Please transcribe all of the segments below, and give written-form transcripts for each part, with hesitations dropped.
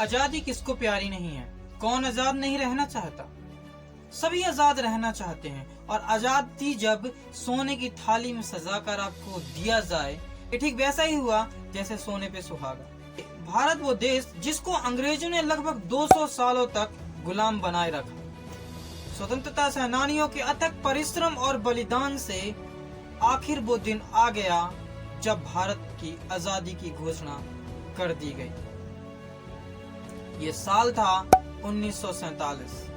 आजादी किसको प्यारी नहीं है? कौन आजाद नहीं रहना चाहता? सभी आजाद रहना चाहते हैं। और आजादी जब सोने की थाली में सजाकर आपको दिया जाए, ये ठीक वैसा ही हुआ जैसे सोने पे सुहागा। भारत वो देश जिसको अंग्रेजों ने लगभग 200 सालों तक गुलाम बनाए रखा। स्वतंत्रता सेनानियों के अथक परिश्रम और बलिदान से आखिर वो दिन आ गया जब भारत की आजादी की घोषणा कर दी गई। ये साल था 1947।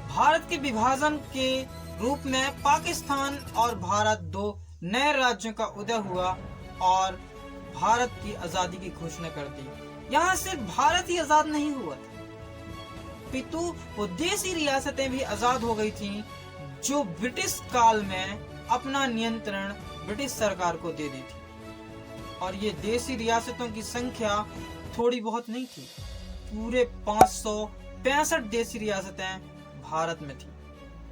भारत के विभाजन के रूप में पाकिस्तान और भारत दो नए राज्यों का उदय हुआ और भारत की आजादी की घोषणा कर दी। यहाँ सिर्फ भारत ही आजाद नहीं हुआ था, पितु वो देसी रियासतें भी आजाद हो गई थीं, जो ब्रिटिश काल में अपना नियंत्रण ब्रिटिश सरकार को दे दी थी। और ये देसी रियासतों की संख्या थोड़ी बहुत नहीं थी, पूरे 565 देसी रियासतें भारत में थी।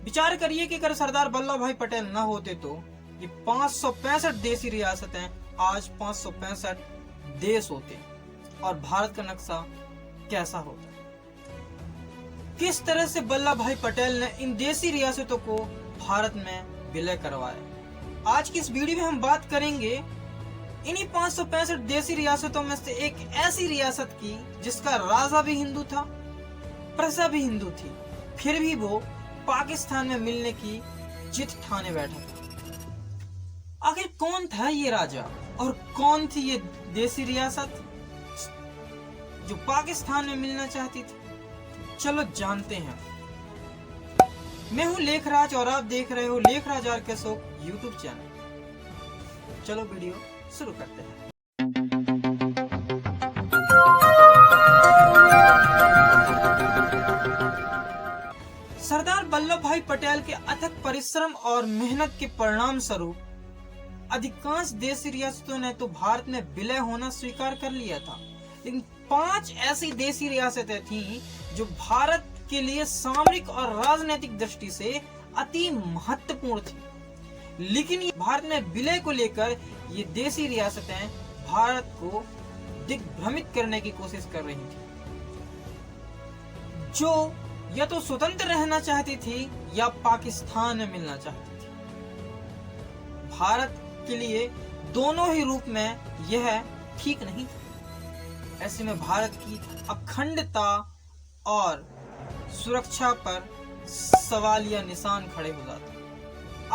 विचार करिए कि अगर सरदार वल्लभ भाई पटेल न होते तो ये 565 देसी रियासतें आज 565 देश होते और भारत का नक्शा कैसा होता। किस तरह से वल्लभ भाई पटेल ने इन देसी रियासतों को भारत में विलय करवाया। आज की इस वीडियो में हम बात करेंगे इन्हीं 565 देसी रियासतों में से एक ऐसी रियासत की जिसका राजा भी हिंदू था, प्रजा भी हिंदू थी, फिर भी वो पाकिस्तान में मिलने की जिद ठाने बैठा था। आखिर कौन था ये राजा और कौन थी ये देसी रियासत जो पाकिस्तान में मिलना चाहती थी? चलो जानते हैं। मैं हूं लेखराज और आप देख रहे हो लेखराज आर शोक यूट्यूब चैनल। चलो वीडियो शुरू करते हैं। सरदार वल्लभ भाई पटेल के अथक परिश्रम और मेहनत के परिणाम स्वरूप अधिकांश देसी रियासतों ने तो भारत में विलय होना स्वीकार कर लिया था, लेकिन 5 ऐसी देसी रियासतें थीं जो भारत के लिए सामरिक और राजनीतिक दृष्टि से अति महत्वपूर्ण थी। लेकिन ये भारत में विलय को लेकर ये देसी रियासतें भारत को दिग्भ्रमित करने की कोशिश कर रही थी, जो या तो स्वतंत्र रहना चाहती थी या पाकिस्तान में मिलना चाहती थी। भारत के लिए दोनों ही रूप में यह ठीक नहीं था। ऐसे में भारत की अखंडता और सुरक्षा पर सवालिया निशान खड़े हो जाते।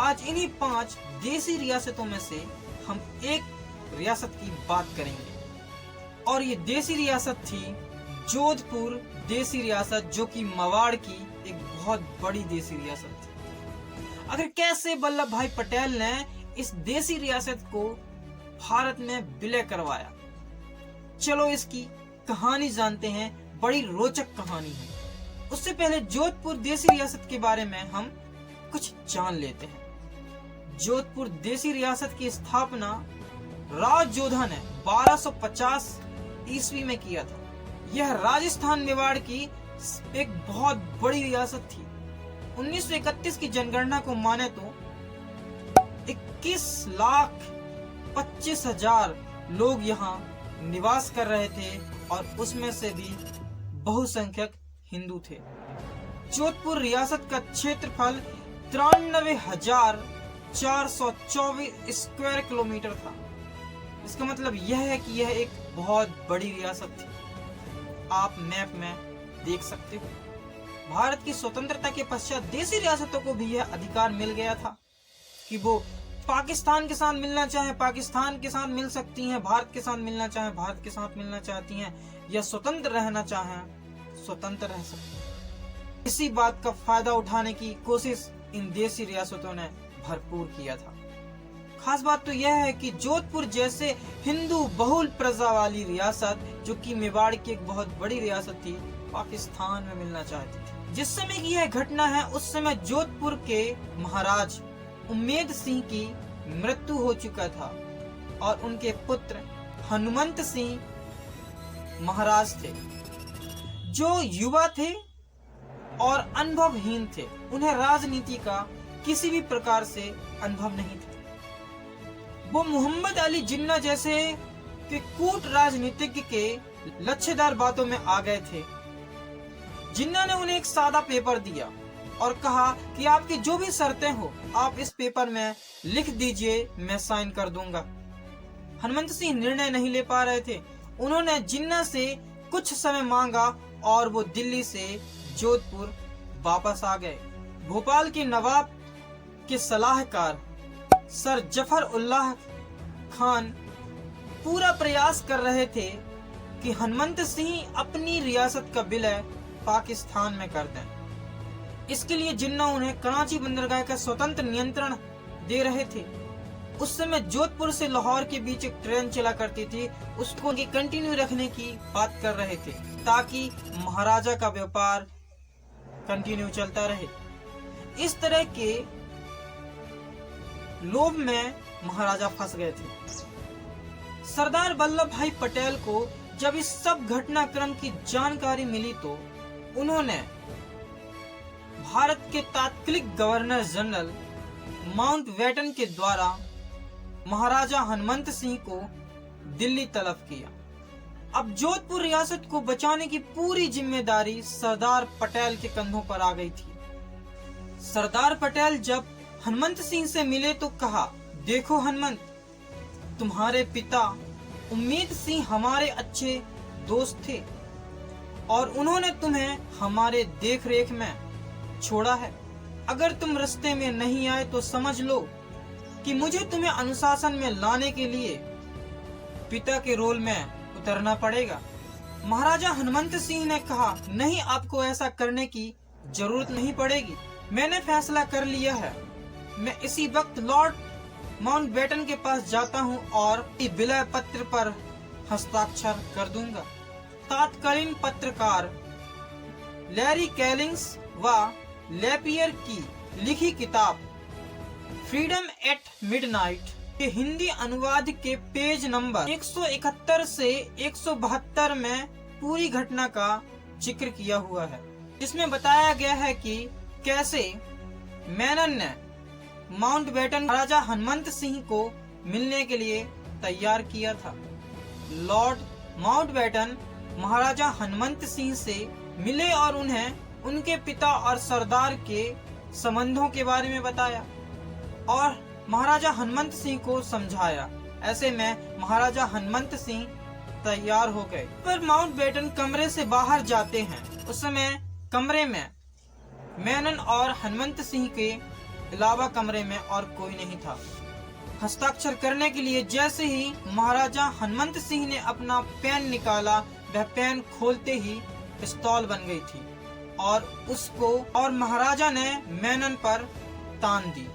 आज इन्हीं 5 देसी रियासतों में से हम एक रियासत की बात करेंगे और ये देसी रियासत थी जोधपुर देसी रियासत, जो कि मेवाड़ की एक बहुत बड़ी देसी रियासत थी। आखिर कैसे वल्लभ भाई पटेल ने इस देसी रियासत को भारत में विलय करवाया, चलो इसकी कहानी जानते हैं। बड़ी रोचक कहानी है। उससे पहले जोधपुर देसी रियासत के बारे में हम कुछ जान लेते हैं। जोधपुर देसी रियासत की स्थापना राज जोधा ने 1250 ईस्वी में किया था। यह राजस्थान मेवाड़ की एक बहुत बड़ी रियासत थी। 1931 की जनगणना को माने तो 21,25,000 लोग यहाँ निवास कर रहे थे और उसमें से भी बहुसंख्यक हिंदू थे। जोधपुर रियासत का क्षेत्रफल 93,424 स्क्वायर किलोमीटर था। इसका मतलब यह है कि यह एक बहुत बड़ी रियासत थी। आप मैप में देख सकते हो। भारत की स्वतंत्रता के पश्चात देसी रियासतों को भी यह अधिकार मिल गया था कि वो पाकिस्तान के साथ मिलना चाहे पाकिस्तान के साथ मिल सकती हैं, भारत के साथ मिलना चाहे भारत के साथ मिलना चाहती हैं, या स्वतंत्र रहना चाहें स्वतंत्र रह सकती हैं। इसी बात का फायदा उठाने की कोशिश इन देसी रियासतों ने भरपूर किया था। खास बात तो यह है कि जोधपुर जैसे हिंदू बहुल प्रजा वाली रियासत, जो कि मेवाड़ की एक बहुत बड़ी रियासत थी, पाकिस्तान में मिलना चाहती थी। जिस समय की यह घटना है उस समय जोधपुर के महाराज उम्मेद सिंह की मृत्यु हो चुका था और उनके पुत्र हनुमंत सिंह महाराज थे, जो युवा थे और अनुभवहीन थे। उन्हें राजनीति का किसी भी प्रकार से अनुभव नहीं था। वो मोहम्मद अली जिन्ना जैसे के कूट राजनीतिज्ञ के लच्छेदार बातों में आ गए थे। जिन्ना ने उन्हें एक सादा पेपर दिया और कहा कि आपकी जो भी शर्तें हो आप इस पेपर में लिख दीजिए, मैं साइन कर दूंगा। हनुमंत सिंह निर्णय नहीं ले पा रहे थे। उन्होंने जिन्ना से कुछ समय मांगा और वो दिल्ली से जोधपुर वापस आ गए। भोपाल के नवाब के सलाहकार सर जफर उल्लाह खान पूरा प्रयास कर रहे थे कि हनुमंत सिंह अपनी रियासत का विलय पाकिस्तान में कर दें। इसके लिए जिन्ना उन्हें कराची बंदरगाह का स्वतंत्र नियंत्रण दे रहे थे। उस समय जोधपुर से लाहौर के बीच एक ट्रेन चला करती थी, उसको कंटिन्यू रखने की बात कर रहे थे ताकि महाराजा का व्यापार कंटिन्यू चलता रहे। इस तरह के लोभ में महाराजा फंस गए थे। सरदार वल्लभ भाई पटेल को जब इस सब घटनाक्रम की जानकारी मिली तो उन्होंने भारत के तात्कालिक गवर्नर जनरल माउंटबेटन के द्वारा महाराजा हनुमंत सिंह को दिल्ली तलब किया। अब जोधपुर रियासत को बचाने की पूरी जिम्मेदारी सरदार पटेल के कंधों पर आ गई थी। सरदार पटेल जब हनुमंत सिंह से मिले तो कहा, देखो हनुमंत, तुम्हारे पिता उम्मीद सिंह हमारे अच्छे दोस्त थे और उन्होंने तुम्हें हमारे देख रेख में छोड़ा है। अगर तुम रास्ते में नहीं आए तो समझ लो कि मुझे तुम्हें अनुशासन में लाने के लिए पिता के रोल में उतरना पड़ेगा। महाराजा हनुमंत सिंह ने कहा, नहीं, आपको ऐसा करने की जरूरत नहीं पड़ेगी। मैंने फैसला कर लिया है। मैं इसी वक्त लॉर्ड माउंटबेटन के पास जाता हूं और विलय पत्र पर हस्ताक्षर कर दूंगा। तत्कालीन पत्रकार लैरी कैलिंग्स व लेपियर की लिखी किताब फ्रीडम एट मिडनाइट के हिंदी अनुवाद के पेज नंबर 171 से 172 में पूरी घटना का जिक्र किया हुआ है, जिसमें बताया गया है कि कैसे मेनन ने माउंटबेटन महाराजा हनुमंत सिंह को मिलने के लिए तैयार किया था। लॉर्ड माउंटबेटन महाराजा हनुमंत सिंह से मिले और उन्हें उनके पिता और सरदार के संबंधों के बारे में बताया और महाराजा हनुमंत सिंह को समझाया। ऐसे में महाराजा हनुमंत सिंह तैयार हो गए। पर माउंटबेटन कमरे से बाहर जाते हैं। उस समय कमरे में मेनन और हनुमंत सिंह के अलावा कमरे में और कोई नहीं था। हस्ताक्षर करने के लिए जैसे ही महाराजा हनुमंत सिंह ने अपना पेन निकाला, वह पेन खोलते ही पिस्तौल बन गई थी और उसको और महाराजा ने मेनन पर तान दी।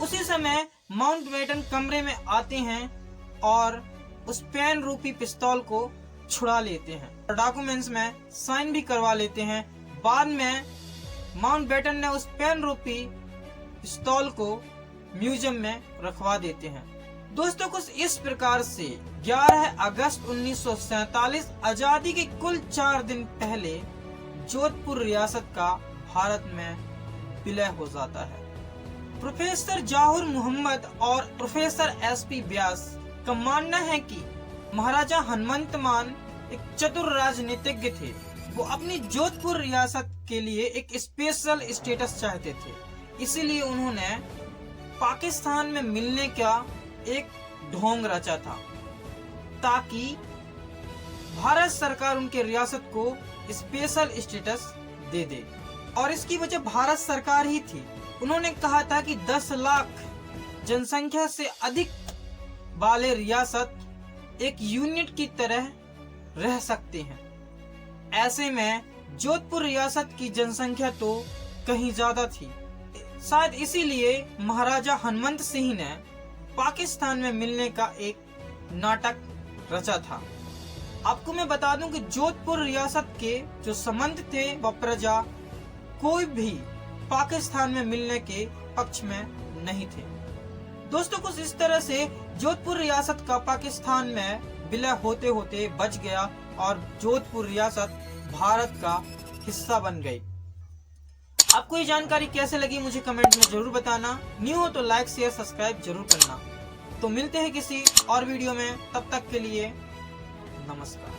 उसी समय माउंटबेटन कमरे में आते हैं और उस पेन रूपी पिस्तौल को छुड़ा लेते हैं और डॉक्यूमेंट्स में साइन भी करवा लेते हैं। बाद में माउंटबेटन ने उस पेन रूपी पिस्तौल को म्यूजियम में रखवा देते हैं। दोस्तों, कुछ इस प्रकार से 11 अगस्त 1947 आजादी के कुल 4 दिन पहले जोधपुर रियासत का भारत में विलय हो जाता है। प्रोफेसर जवाहर मोहम्मद और प्रोफेसर एसपी व्यास का मानना है कि महाराजा हनुमंतमान एक चतुर राजनीतिज्ञ थे। वो अपनी जोधपुर रियासत के लिए एक स्पेशल स्टेटस चाहते थे, इसीलिए उन्होंने पाकिस्तान में मिलने का एक ढोंग रचा था ताकि भारत सरकार उनके रियासत को स्पेशल स्टेटस दे दे। और इसकी वजह भारत सरकार ही थी। उन्होंने कहा था कि 10 लाख जनसंख्या से अधिक वाले रियासत एक यूनिट की तरह रह सकते हैं। ऐसे में जोधपुर रियासत की जनसंख्या तो कहीं ज्यादा थी। शायद इसीलिए महाराजा हनुमंत सिंह ने पाकिस्तान में मिलने का एक नाटक रचा था। आपको मैं बता दूं कि जोधपुर रियासत के जो संबंध थे वह प्रजा कोई भी पाकिस्तान में मिलने के पक्ष में नहीं थे। दोस्तों, कुछ इस तरह से जोधपुर रियासत का पाकिस्तान में विलय होते होते बच गया और जोधपुर रियासत भारत का हिस्सा बन गई। आपको ये जानकारी कैसे लगी मुझे कमेंट में जरूर बताना। न्यू हो तो लाइक शेयर सब्सक्राइब जरूर करना। तो मिलते हैं किसी और वीडियो में, तब तक के लिए नमस्कार।